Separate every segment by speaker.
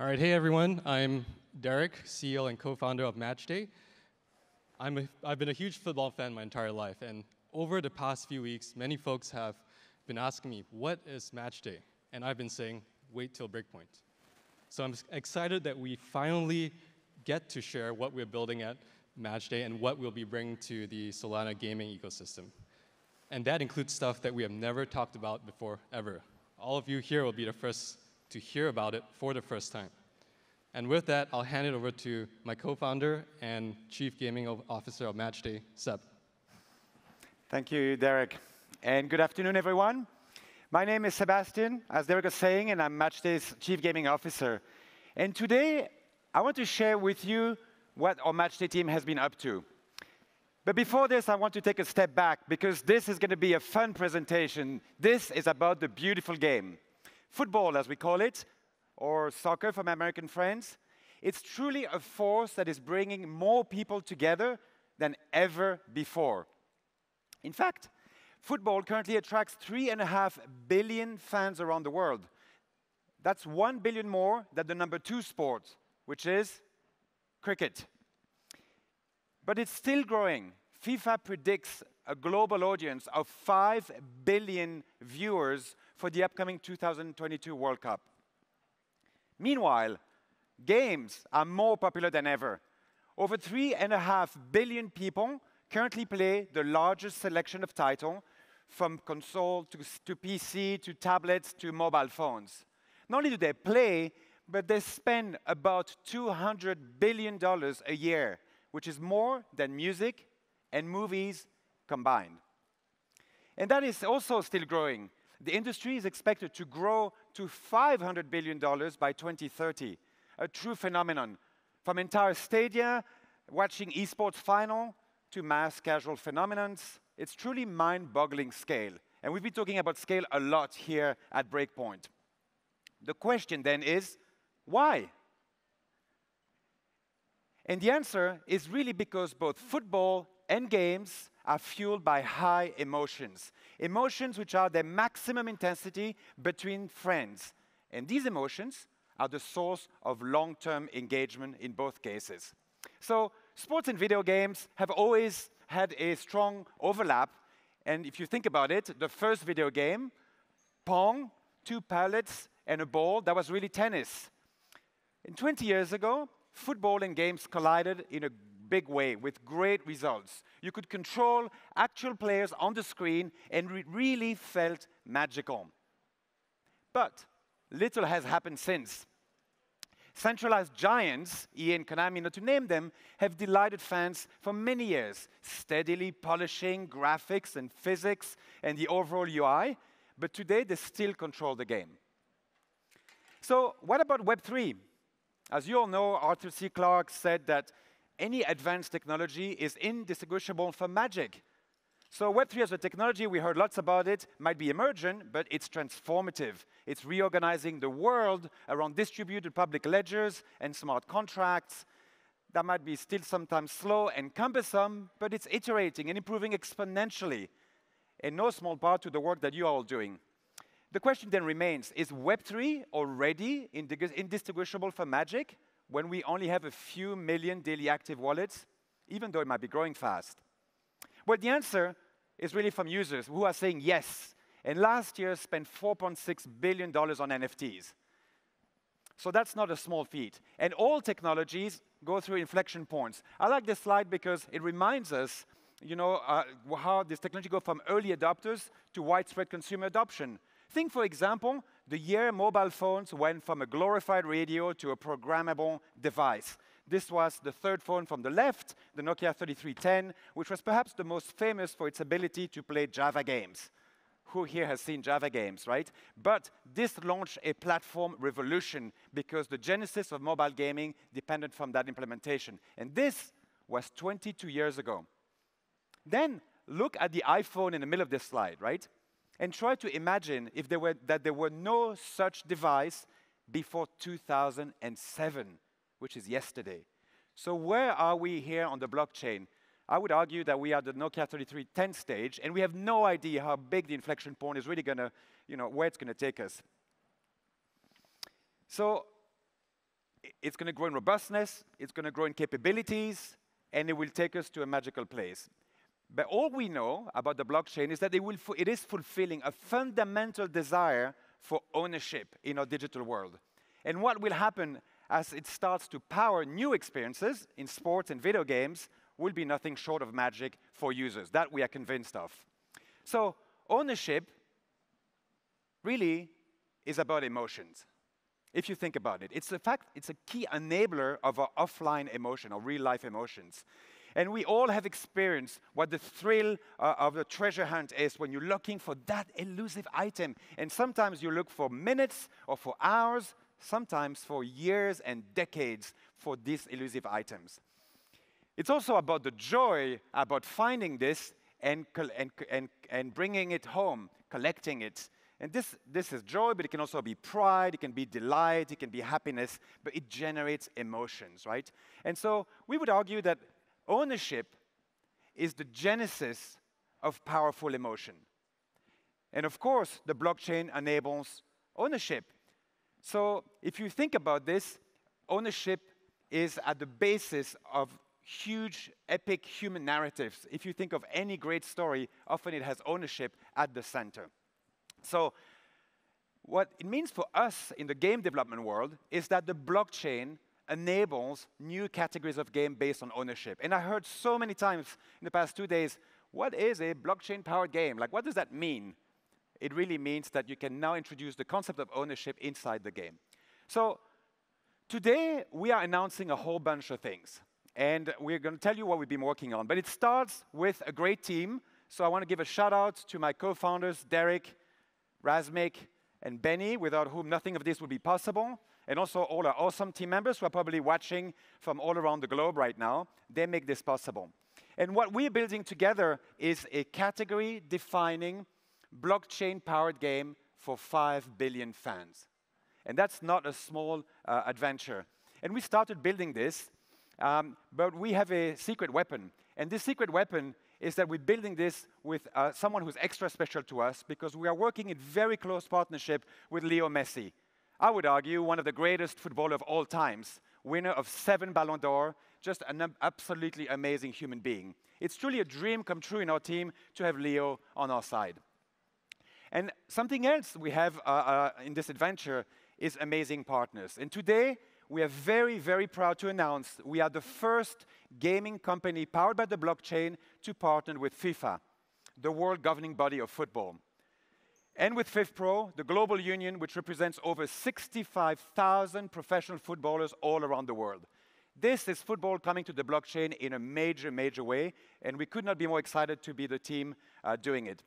Speaker 1: All right, hey everyone. I'm Derek, CEO and co-founder of Matchday. I've been a huge football fan my entire life, and over the past few weeks, many folks have been asking me, what is Matchday? And I've been saying, wait till Breakpoint. So I'm excited that we finally get to share what we're building at Matchday and what we'll be bringing to the Solana gaming ecosystem. And that includes stuff that we have never talked about before, ever. All of you here will be the first to hear about it for the first time. And with that, I'll hand it over to my co-founder and Chief Gaming Officer of Matchday, Seb.
Speaker 2: Thank you, Derek. And good afternoon, everyone. My name is Sebastian, as Derek was saying, and I'm Matchday's Chief Gaming Officer. And today, I want to share with you what our Matchday team has been up to. But before this, I want to take a step back, because this is going to be a fun presentation. This is about the beautiful game. Football, as we call it, or soccer for my American friends. It's truly a force that is bringing more people together than ever before. In fact, football currently attracts 3.5 billion fans around the world. That's 1 billion more than the number 2 sport, which is cricket. But it's still growing. FIFA predicts a global audience of 5 billion viewers for the upcoming 2022 World Cup. Meanwhile, games are more popular than ever. Over 3.5 billion people currently play the largest selection of titles, from console to PC to tablets to mobile phones. Not only do they play, but they spend about $200 billion a year, which is more than music and movies combined. And that is also still growing. The industry is expected to grow to $500 billion by 2030, a true phenomenon. From entire stadia, watching esports final, to mass casual phenomenons, it's truly mind-boggling scale. And we've been talking about scale a lot here at Breakpoint. The question then is, why? And the answer is really because both football and games are fueled by high emotions. Emotions which are their maximum intensity between friends. And these emotions are the source of long-term engagement in both cases. So sports and video games have always had a strong overlap. And if you think about it, the first video game, Pong, 2 pallets and a ball, that was really tennis. And 20 years ago, football and games collided in a big way with great results. You could control actual players on the screen, and it really felt magical. But little has happened since. Centralized giants, EA and Konami, not to name them, have delighted fans for many years, steadily polishing graphics and physics and the overall UI, but today they still control the game. So what about Web3? As you all know, Arthur C. Clarke said that any advanced technology is indistinguishable from magic. So Web3 as a technology, we heard lots about it, might be emergent, but it's transformative. It's reorganizing the world around distributed public ledgers and smart contracts. That might be still sometimes slow and cumbersome, but it's iterating and improving exponentially, in no small part to the work that you are all doing. The question then remains, is Web3 already indistinguishable from magic when we only have a few million daily active wallets, even though it might be growing fast? Well, the answer is really from users who are saying yes, and last year spent $4.6 billion on NFTs. So that's not a small feat. And all technologies go through inflection points. I like this slide because it reminds us, how this technology goes from early adopters to widespread consumer adoption. Think, for example, the year mobile phones went from a glorified radio to a programmable device. This was the third phone from the left, the Nokia 3310, which was perhaps the most famous for its ability to play Java games. Who here has seen Java games, right? But this launched a platform revolution because the genesis of mobile gaming depended from that implementation. And this was 22 years ago. Then look at the iPhone in the middle of this slide, right? And try to imagine if there were no such device before 2007, which is yesterday. So where are we here on the blockchain? I would argue that we are at the Nokia 3310 stage, and we have no idea how big the inflection point is really going to, where it's going to take us. So It's going to grow in robustness, it's going to grow in capabilities, and it will take us to a magical place. But all we know about the blockchain is that it is fulfilling a fundamental desire for ownership in our digital world. And what will happen as it starts to power new experiences in sports and video games will be nothing short of magic for users. That we are convinced of. So ownership really is about emotions. If you think about it, it's a key enabler of our offline emotion, or real-life emotions. And we all have experienced what the thrill of the treasure hunt is when you're looking for that elusive item. And sometimes you look for minutes or for hours, sometimes for years and decades for these elusive items. It's also about the joy about finding this and bringing it home, collecting it. And this is joy, but it can also be pride, it can be delight, it can be happiness, but it generates emotions, right? And so we would argue that ownership is the genesis of powerful emotion. And of course, the blockchain enables ownership. So if you think about this, ownership is at the basis of huge, epic human narratives. If you think of any great story, often it has ownership at the center. So what it means for us in the game development world is that the blockchain enables new categories of game based on ownership. And I heard so many times in the past 2 days, what is a blockchain-powered game? Like, what does that mean? It really means that you can now introduce the concept of ownership inside the game. So today, we are announcing a whole bunch of things. And we're going to tell you what we've been working on. But it starts with a great team. So I want to give a shout-out to my co-founders, Derek, Razmik, and Benny, without whom nothing of this would be possible. And also all our awesome team members who are probably watching from all around the globe right now. They make this possible. And what we're building together is a category-defining, blockchain-powered game for 5 billion fans. And that's not a small adventure. And we started building this, but we have a secret weapon. And this secret weapon is that we're building this with someone who's extra special to us, because we are working in very close partnership with Leo Messi. I would argue one of the greatest footballers of all times, winner of 7 Ballon d'Or, just an absolutely amazing human being. It's truly a dream come true in our team to have Leo on our side. And something else we have in this adventure is amazing partners. And today, we are very, very proud to announce we are the first gaming company powered by the blockchain to partner with FIFA, the world governing body of football. And with FIFPro, the global union, which represents over 65,000 professional footballers all around the world. This is football coming to the blockchain in a major, major way, and we could not be more excited to be the team doing it.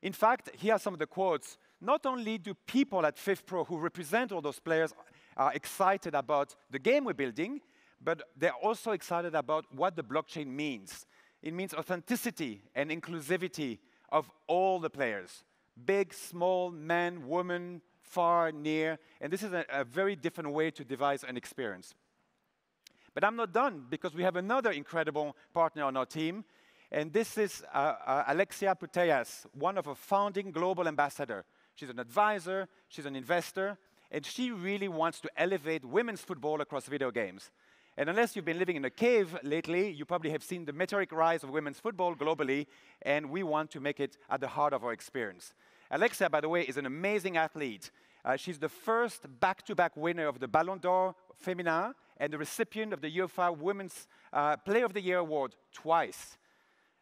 Speaker 2: In fact, here are some of the quotes. Not only do people at FIFPro who represent all those players are excited about the game we're building, but they're also excited about what the blockchain means. It means authenticity and inclusivity of all the players, big, small, man, woman, far, near, and this is a very different way to devise an experience. But I'm not done, because we have another incredible partner on our team, and this is Alexia Putellas, one of our founding global ambassadors. She's an advisor, she's an investor, and she really wants to elevate women's football across video games. And unless you've been living in a cave lately, you probably have seen the meteoric rise of women's football globally, and we want to make it at the heart of our experience. Alexia, by the way, is an amazing athlete. She's the first back-to-back winner of the Ballon d'Or Féminin and the recipient of the UEFA Women's Player of the Year award twice.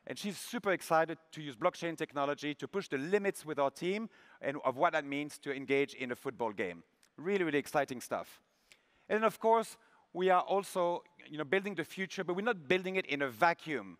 Speaker 2: And she's super excited to use blockchain technology to push the limits with our team and of what that means to engage in a football game. Really, really exciting stuff. And then, of course, we are also building the future, but we're not building it in a vacuum,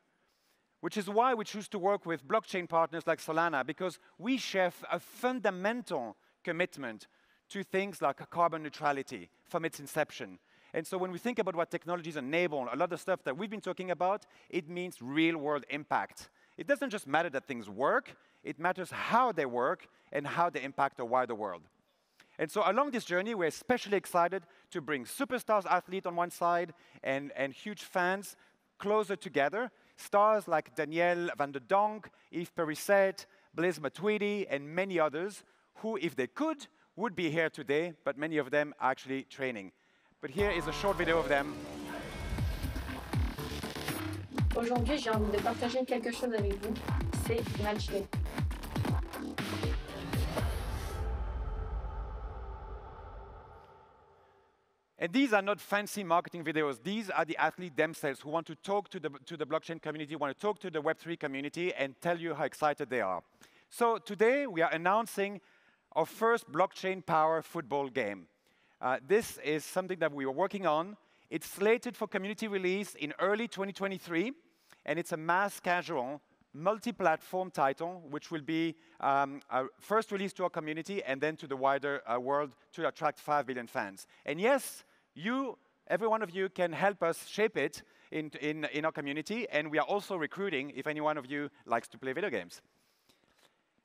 Speaker 2: which is why we choose to work with blockchain partners like Solana, because we share a fundamental commitment to things like carbon neutrality from its inception. And so when we think about what technologies enable, a lot of stuff that we've been talking about, it means real-world impact. It doesn't just matter that things work, it matters how they work and how they impact the wider world. And so along this journey, we're especially excited to bring superstars athletes on one side and huge fans closer together. Stars like Danielle Van der Donk, Yves Perisset, Blaise Matuidi, and many others who, if they could, would be here today, but many of them are actually training. but here is a short video of them.
Speaker 3: Aujourd'hui, j'ai envie de partager quelque chose avec vous. C'est Matchday.
Speaker 2: And these are not fancy marketing videos. These are the athletes themselves who want to talk to the blockchain community, want to talk to the Web3 community, and tell you how excited they are. So today, we are announcing our first blockchain-powered football game. This is something that we are working on. It's slated for community release in early 2023, and it's a mass casual, multi-platform title, which will be first released to our community and then to the wider world to attract 5 billion fans. And yes, every one of you can help us shape it in our community, and we are also recruiting if any one of you likes to play video games.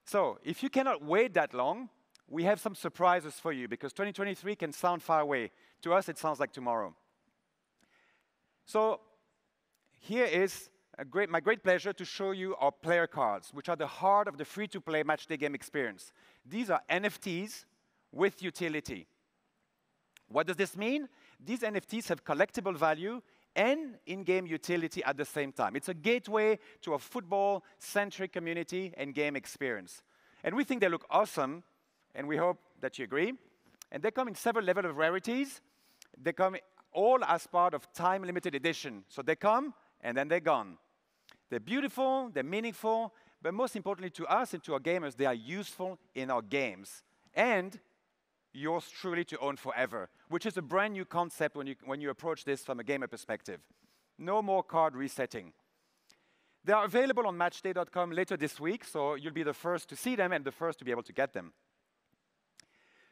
Speaker 2: So if you cannot wait that long, we have some surprises for you, because 2023 can sound far away. To us, it sounds like tomorrow. So here is my great pleasure to show you our player cards, which are the heart of the free-to-play Matchday game experience. These are NFTs with utility. What does this mean? These NFTs have collectible value and in-game utility at the same time. It's a gateway to a football-centric community and game experience. And we think they look awesome, and we hope that you agree. And they come in several levels of rarities. They come all as part of time-limited edition. So they come, and then they're gone. They're beautiful, they're meaningful, but most importantly to us and to our gamers, they are useful in our games. And yours truly to own forever, which is a brand new concept when you approach this from a gamer perspective. No more card resetting. They are available on matchday.com later this week, so you'll be the first to see them and the first to be able to get them.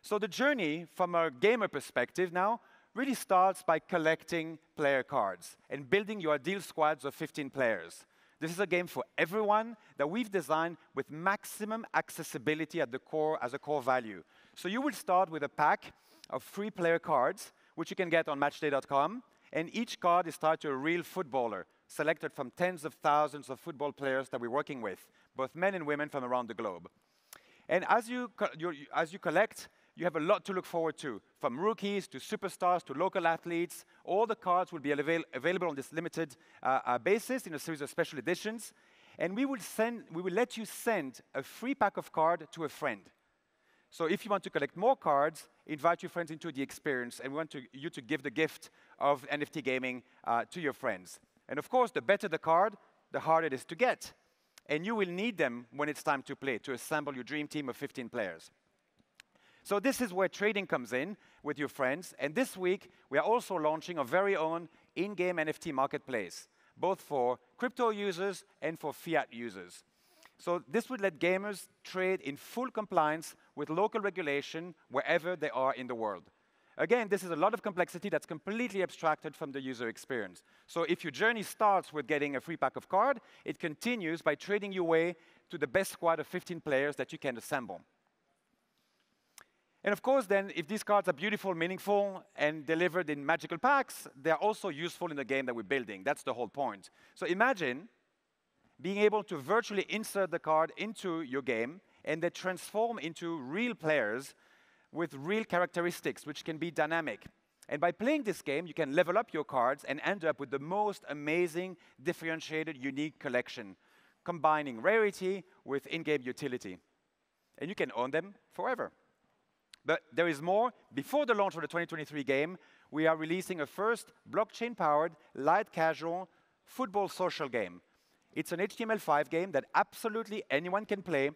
Speaker 2: So the journey from a gamer perspective now really starts by collecting player cards and building your ideal squads of 15 players. This is a game for everyone that we've designed with maximum accessibility at the core as a core value. So you will start with a pack of 3 player cards, which you can get on matchday.com, and each card is tied to a real footballer, selected from tens of thousands of football players that we're working with, both men and women from around the globe. And as you collect, you have a lot to look forward to, from rookies to superstars to local athletes. All the cards will be available on this limited basis in a series of special editions. And we will let you send a free pack of cards to a friend. So if you want to collect more cards, invite your friends into the experience, and we want you to give the gift of NFT gaming to your friends. And of course, the better the card, the harder it is to get. And you will need them when it's time to play, to assemble your dream team of 15 players. So this is where trading comes in with your friends. And this week, we are also launching our very own in-game NFT marketplace, both for crypto users and for fiat users. So this would let gamers trade in full compliance with local regulation wherever they are in the world. Again, this is a lot of complexity that's completely abstracted from the user experience. So if your journey starts with getting a free pack of cards, it continues by trading your way to the best squad of 15 players that you can assemble. And of course, then, if these cards are beautiful, meaningful, and delivered in magical packs, they're also useful in the game that we're building. That's the whole point. So imagine being able to virtually insert the card into your game, and they transform into real players with real characteristics, which can be dynamic. And by playing this game, you can level up your cards and end up with the most amazing, differentiated, unique collection, combining rarity with in-game utility. And you can own them forever. But there is more. Before the launch of the 2023 game, we are releasing a first blockchain-powered, light casual football social game. It's an HTML5 game that absolutely anyone can play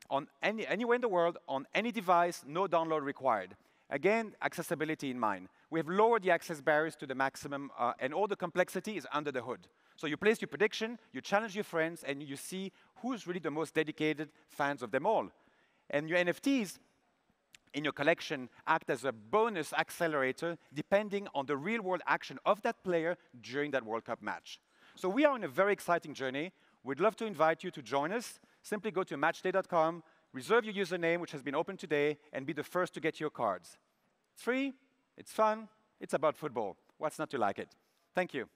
Speaker 2: on anywhere in the world, on any device, no download required. Again, accessibility in mind. We have lowered the access barriers to the maximum, and all the complexity is under the hood. So you place your prediction, you challenge your friends, and you see who's really the most dedicated fans of them all. And your NFTs in your collection act as a bonus accelerator depending on the real-world action of that player during that World Cup match. So we are on a very exciting journey. We'd love to invite you to join us. Simply go to matchday.com, reserve your username, which has been opened today, and be the first to get your cards. It's free, it's fun, it's about football. What's not to like it? Thank you.